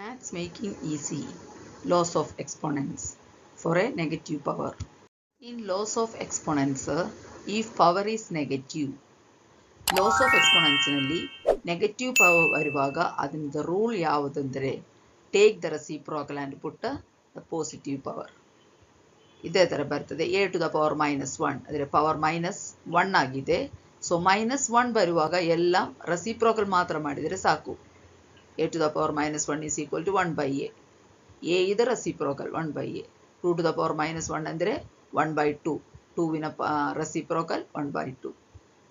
Maths making easy. Laws of exponents for a negative power. In laws of exponents, if power is negative, laws of exponents ನಲ್ಲಿ negative power ಬರುವಾಗ ಅದರ rule ಯಾವುದಂದ್ರೆ take the reciprocal and put the positive power. ಇದೇ ತರ ಬರ್ತದೆ a to the power minus 1 ಅದರ power minus 1 ಆಗಿದೆ. So minus 1 ಬರುವಾಗ ಎಲ್ಲ reciprocal ಮಾತ್ರ ಮಾಡಿದರೆ ಸಾಕು. a to the power minus 1 is equal to 1 by a. a is the reciprocal 1 by a. 2 to the power minus 1 ಅಂದರೆ 1 by 2. 2 ವಿನ reciprocal 1 by 2.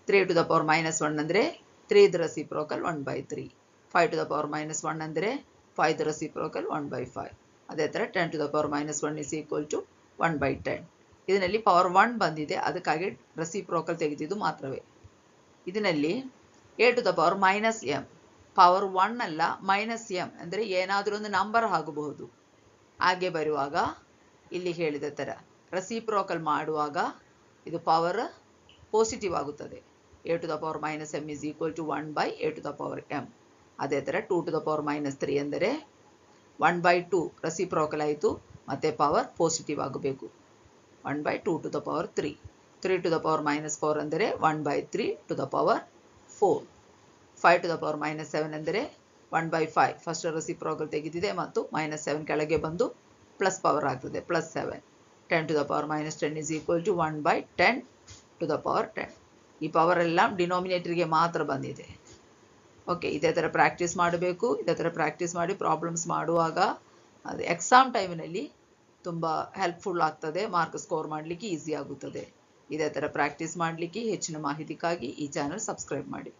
3 to the power minus 1 ಅಂದರೆ 3 the reciprocal 1 by 3. 5 to the power minus 1 ಅಂದರೆ 5 the reciprocal 1 by 5. ಅದೇ ತರ 10 to the power minus 1 is equal to 1 by 10. ಇದರಲ್ಲಿ power 1 ಬಂದಿದೆ, ಅದಕ್ಕಾಗಿ reciprocal ತೆಗೆದಿದ್ದು ಮಾತ್ರವೇ. ಇದರಲ್ಲಿ a to the power minus m power 1 ಅಲ್ಲ ಮೈನಸ್ ಎಂ ಅಂದರೆ ಏನಾದರೂ ಒಂದು ನಂಬರ್ ಆಗಬಹುದು. ಹಾಗೆ ಬರುವಾಗ ಇಲ್ಲಿ ಹೇಳಿದ ತರ ರೆಸಿಪ್ರೋಕಲ್ ಮಾಡುವಾಗ ಇದು ಪವರ್ ಪಾಸಿಟಿವ್ ಆಗುತ್ತದೆ. a to the power minus m is equal to 1 by a to the power m. ಅದೇ ತರ 2 to the power minus 3 ಅಂದರೆ 1 by 2 ರೆಸಿಪ್ರೋಕಲ್ ಆಯಿತು, ಮತ್ತೆ ಪವರ್ ಪಾಸಿಟಿವ್ ಆಗಬೇಕು. 1 by 2 to the power 3. 3 to the power minus 4 ಅಂದರೆ 1 by 3 to the power 4. 5 to the power minus 7 ಅಂದರೆ 1 by 5 first reciprocal ತೆಗೆದಿದೆ ಮತ್ತು minus 7 ಕೆಳಗೆ ಬಂದು ಪ್ಲಸ್ ಪವರ್ ಆಗ್ತದೆ plus 7. 10 to the power minus 10 is equal to 1 by 10 to the power 10. ಈ power ಎಲ್ಲ ಡಿನೋಮಿನೇಟರ್ಗೆ ಮಾತ್ರ ಬಂದಿದೆ. ಓಕೆ, ಇದೇ ಥರ ಪ್ರಾಕ್ಟೀಸ್ ಮಾಡಬೇಕು. ಇದೇ ಥರ ಪ್ರಾಕ್ಟೀಸ್ ಮಾಡಿ ಪ್ರಾಬ್ಲಮ್ಸ್ ಮಾಡುವಾಗ ಅದು ಎಕ್ಸಾಮ್ ಟೈಮಿನಲ್ಲಿ ತುಂಬ ಹೆಲ್ಪ್ಫುಲ್ ಆಗ್ತದೆ, ಮಾರ್ಕ್ ಸ್ಕೋರ್ ಮಾಡಲಿಕ್ಕೆ ಈಸಿ ಆಗುತ್ತದೆ. ಇದೇ ಥರ ಪ್ರಾಕ್ಟೀಸ್ ಮಾಡಲಿಕ್ಕೆ ಹೆಚ್ಚಿನ ಮಾಹಿತಿಗಾಗಿ ಈ ಚಾನಲ್ ಸಬ್ಸ್ಕ್ರೈಬ್ ಮಾಡಿ.